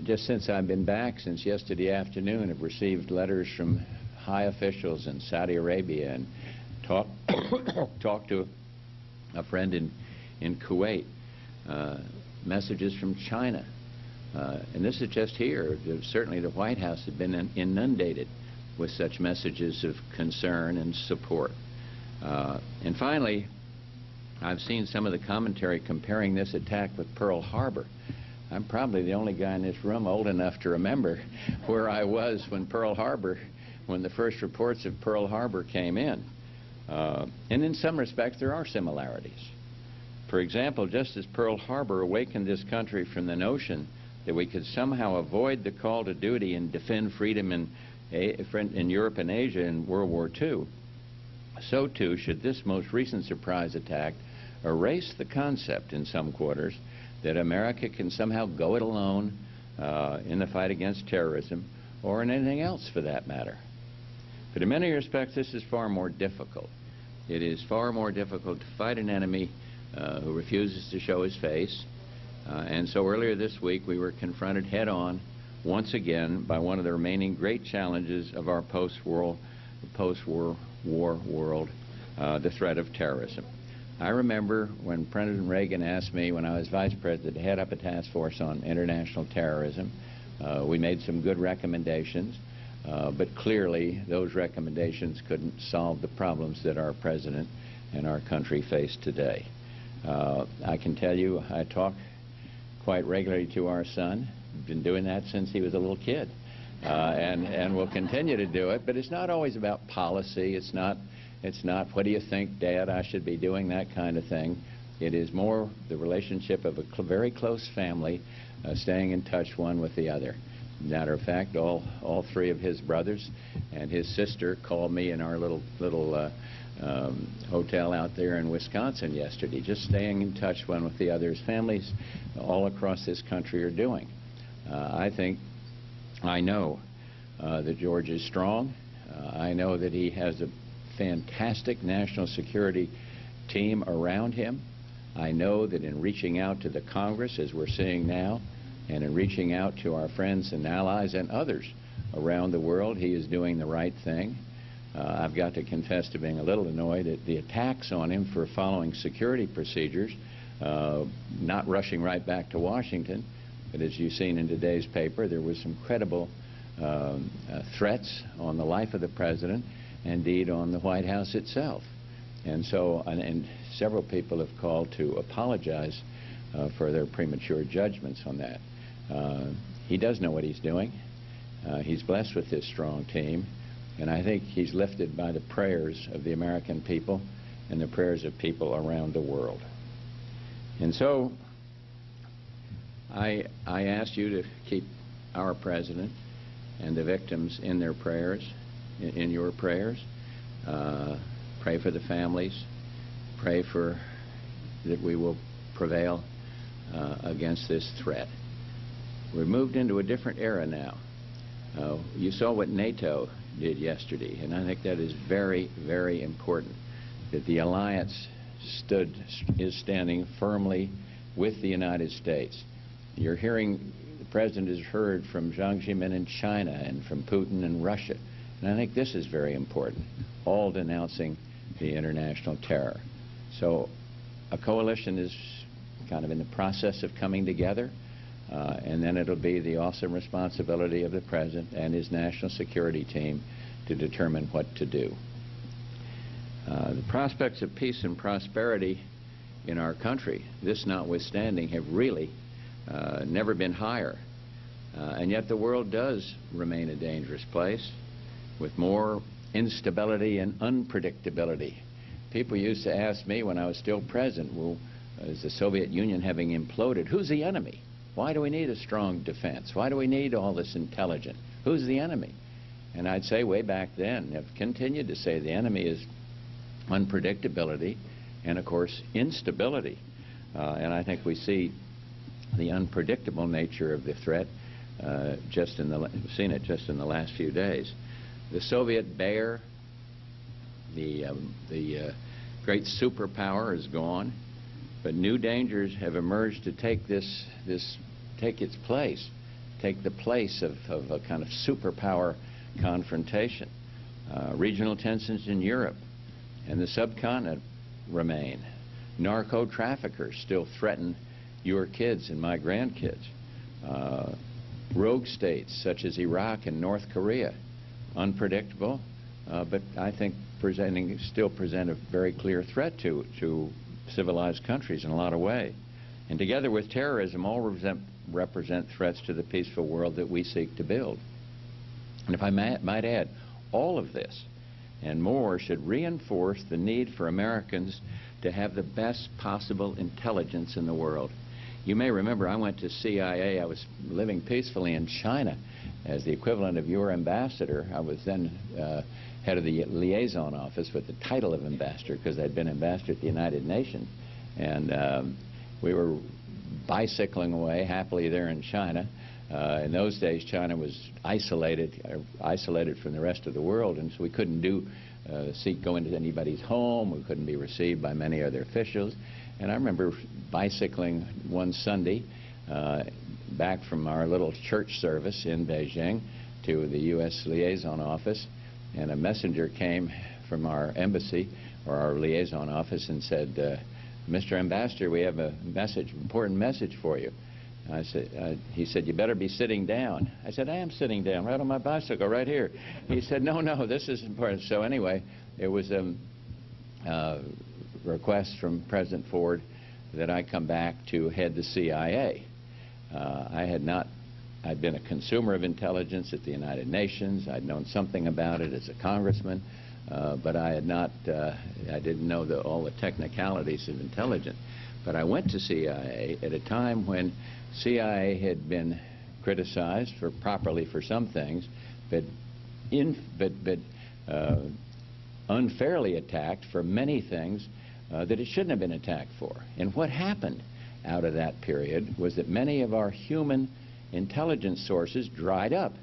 Just since I've been back, since yesterday afternoon, have received letters from high officials in Saudi Arabia and talked to a friend in Kuwait, messages from China. And this is just here. Certainly the White House has been inundated with such messages of concern and support. And finally, I've seen some of the commentary comparing this attack with Pearl Harbor. I'm probably the only guy in this room old enough to remember where I was when the first reports of Pearl Harbor came in. And in some respects, there are similarities. For example, just as Pearl Harbor awakened this country from the notion that we could somehow avoid the call to duty and defend freedom in Europe and Asia in World War II, so too should this most recent surprise attack erase the concept in some quarters that America can somehow go it alone in the fight against terrorism, or in anything else for that matter. But in many respects, this is far more difficult. It is far more difficult to fight an enemy who refuses to show his face. And so earlier this week, we were confronted head-on, once again, by one of the remaining great challenges of our post-war world, the threat of terrorism. I remember when President Reagan asked me, when I was Vice President, to head up a task force on international terrorism. We made some good recommendations, but clearly those recommendations couldn't solve the problems that our President and our country face today. I can tell you, I talk quite regularly to our son. Been doing that since he was a little kid, and will continue to do it. But it's not always about policy. It's not, what do you think, Dad, I should be doing, that kind of thing. It is more the relationship of a very close family, staying in touch one with the other. Matter of fact, all three of his brothers and his sister called me in our little hotel out there in Wisconsin yesterday, just staying in touch one with the others. Families all across this country are doing. I know that George is strong. I know that he has a fantastic national security team around him. I know that in reaching out to the Congress, as we're seeing now, and in reaching out to our friends and allies and others around the world, he is doing the right thing. I've got to confess to being a little annoyed at the attacks on him for following security procedures, not rushing right back to Washington. But as you've seen in today's paper, there was some credible threats on the life of the President, indeed on the White House itself. And so, and several people have called to apologize for their premature judgments on that. He does know what he's doing. He's blessed with this strong team, and I think he's lifted by the prayers of the American people and the prayers of people around the world. And so I ask you to keep our President and the victims in their prayers, in your prayers. Pray for the families. Pray for that we will prevail against this threat. We're moved into a different era now. You saw what NATO did yesterday, and I think that is very, very important, that the alliance is standing firmly with the United States. You're hearing, the President has heard from Jiang Zemin in China and from Putin in Russia, and I think this is very important, all denouncing the international terror. So a coalition is kind of in the process of coming together, and then it'll be the awesome responsibility of the President and his national security team to determine what to do. The prospects of peace and prosperity in our country, this notwithstanding, have really never been higher. And yet the world does remain a dangerous place with more instability and unpredictability. People used to ask me when I was still president, well, is the Soviet Union having imploded? Who's the enemy? Why do we need a strong defense? Why do we need all this intelligence? Who's the enemy? And I'd say way back then, I've continued to say the enemy is unpredictability and, of course, instability. And I think we see the unpredictable nature of the threat we've seen it just in the last few days. The Soviet bear, the great superpower, is gone, but new dangers have emerged to take this take its place, take the place of a kind of superpower confrontation. Regional tensions in Europe and the subcontinent remain. Narco-traffickers still threaten your kids and my grandkids. Rogue states such as Iraq and North Korea, unpredictable, but I think still present a very clear threat to civilized countries in a lot of ways. And together with terrorism, all represent threats to the peaceful world that we seek to build. And if I might add, all of this and more should reinforce the need for Americans to have the best possible intelligence in the world. You may remember I went to CIA. I was living peacefully in China as the equivalent of your ambassador. I was then head of the liaison office with the title of ambassador because I'd been ambassador at the United Nations. And we were bicycling away happily there in China. In those days, China was isolated from the rest of the world, and so we couldn't go into anybody's home. We couldn't be received by many other officials. And I remember bicycling one Sunday back from our little church service in Beijing to the U.S. liaison office, and a messenger came from our embassy or our liaison office and said, "Mr. Ambassador, we have a important message for you." I said, he said, "You better be sitting down." I said, "I am sitting down, right on my bicycle, right here." He said, "No, this is important." So anyway, it was a request from President Ford that I come back to head the CIA. I'd been a consumer of intelligence at the United Nations. I'd known something about it as a congressman, but I didn't know all the technicalities of intelligence. But I went to CIA at a time when CIA had been criticized properly for some things, but unfairly attacked for many things that it shouldn't have been attacked for. And what happened out of that period was that many of our human intelligence sources dried up.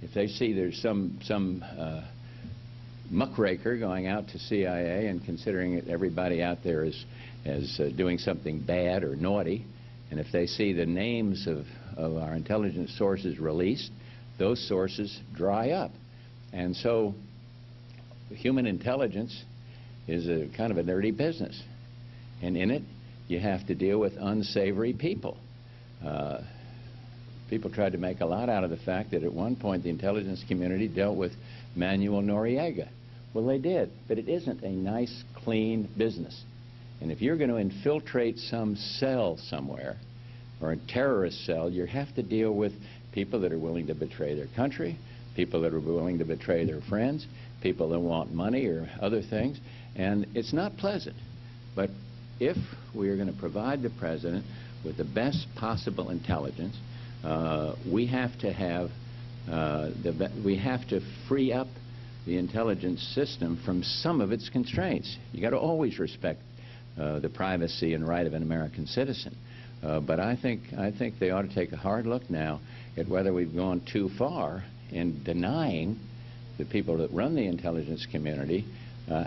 If they see there's some muckraker going out to CIA and considering that everybody out there as doing something bad or naughty, and if they see the names of our intelligence sources released, those sources dry up. And so human intelligence is a kind of a dirty business, and in it you have to deal with unsavory people. People tried to make a lot out of the fact that at one point the intelligence community dealt with Manuel Noriega. Well, they did, but it isn't a nice, clean business. And if you're going to infiltrate some cell somewhere, or a terrorist cell, you have to deal with people that are willing to betray their country, people that are willing to betray their friends, people that want money or other things, and it's not pleasant. But if we are going to provide the President with the best possible intelligence, we have to free up the intelligence system from some of its constraints. You got to always respect the privacy and right of an American citizen. But I think they ought to take a hard look now at whether we've gone too far in denying the people that run the intelligence community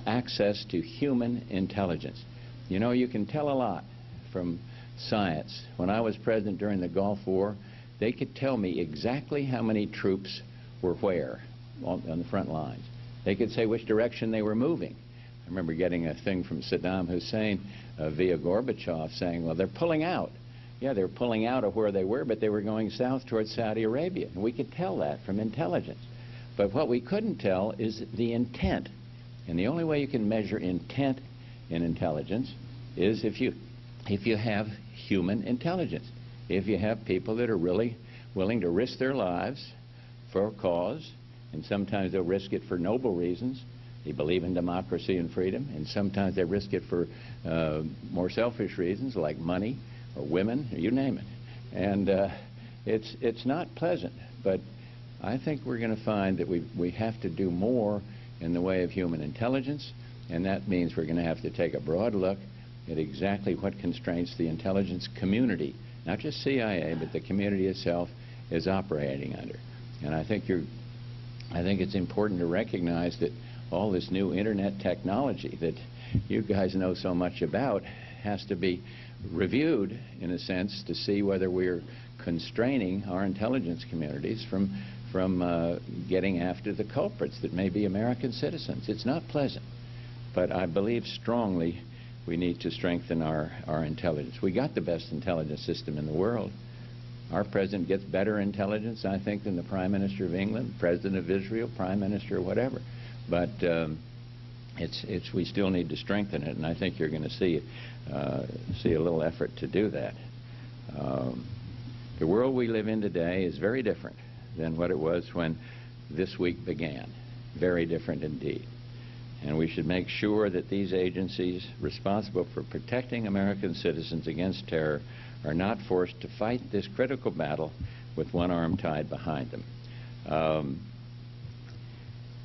access to human intelligence. You know, you can tell a lot from science. When I was president during the Gulf War, they could tell me exactly how many troops were where on the front lines. They could say which direction they were moving. I remember getting a thing from Saddam Hussein via Gorbachev saying, well, they're pulling out. Yeah, they were pulling out of where they were, but they were going south towards Saudi Arabia. And we could tell that from intelligence. But what we couldn't tell is the intent. And the only way you can measure intent in intelligence is if you have human intelligence. If you have people that are really willing to risk their lives for a cause, and sometimes they'll risk it for noble reasons. They believe in democracy and freedom, and sometimes they risk it for more selfish reasons like money or women, or you name it. And it's not pleasant, but I think we're going to find that we have to do more in the way of human intelligence, and that means we're going to have to take a broad look at exactly what constraints the intelligence community, not just CIA, but the community itself, is operating under. And I think it's important to recognize that all this new internet technology that you guys know so much about has to be reviewed, in a sense, to see whether we're constraining our intelligence communities from getting after the culprits that may be American citizens. It's not pleasant, but I believe strongly we need to strengthen our intelligence. We got the best intelligence system in the world. Our president gets better intelligence, I think, than the Prime Minister of England, President of Israel, Prime Minister, whatever. But we still need to strengthen it, and I think you're going to see a little effort to do that. The world we live in today is very different than what it was when this week began. Very different indeed. And we should make sure that these agencies responsible for protecting American citizens against terror are not forced to fight this critical battle with one arm tied behind them.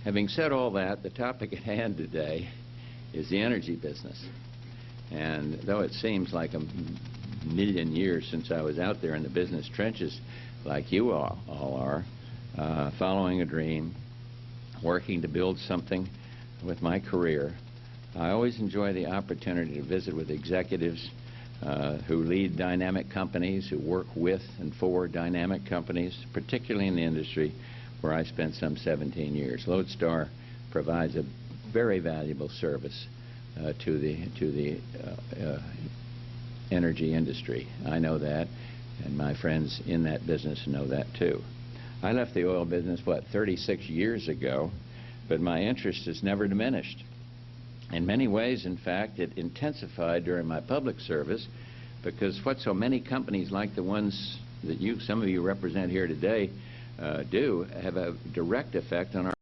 Having said all that, the topic at hand today is the energy business. And though it seems like a million years since I was out there in the business trenches like you all are, following a dream, working to build something with my career, I always enjoy the opportunity to visit with executives who lead dynamic companies, who work with and for dynamic companies, particularly in the industry where I spent some 17 years. Lodestar provides a very valuable service to the energy industry. I know that, and my friends in that business know that too. I left the oil business, 36 years ago, but my interest has never diminished. In many ways, in fact, it intensified during my public service, because what so many companies like the ones that some of you represent here today do have a direct effect on our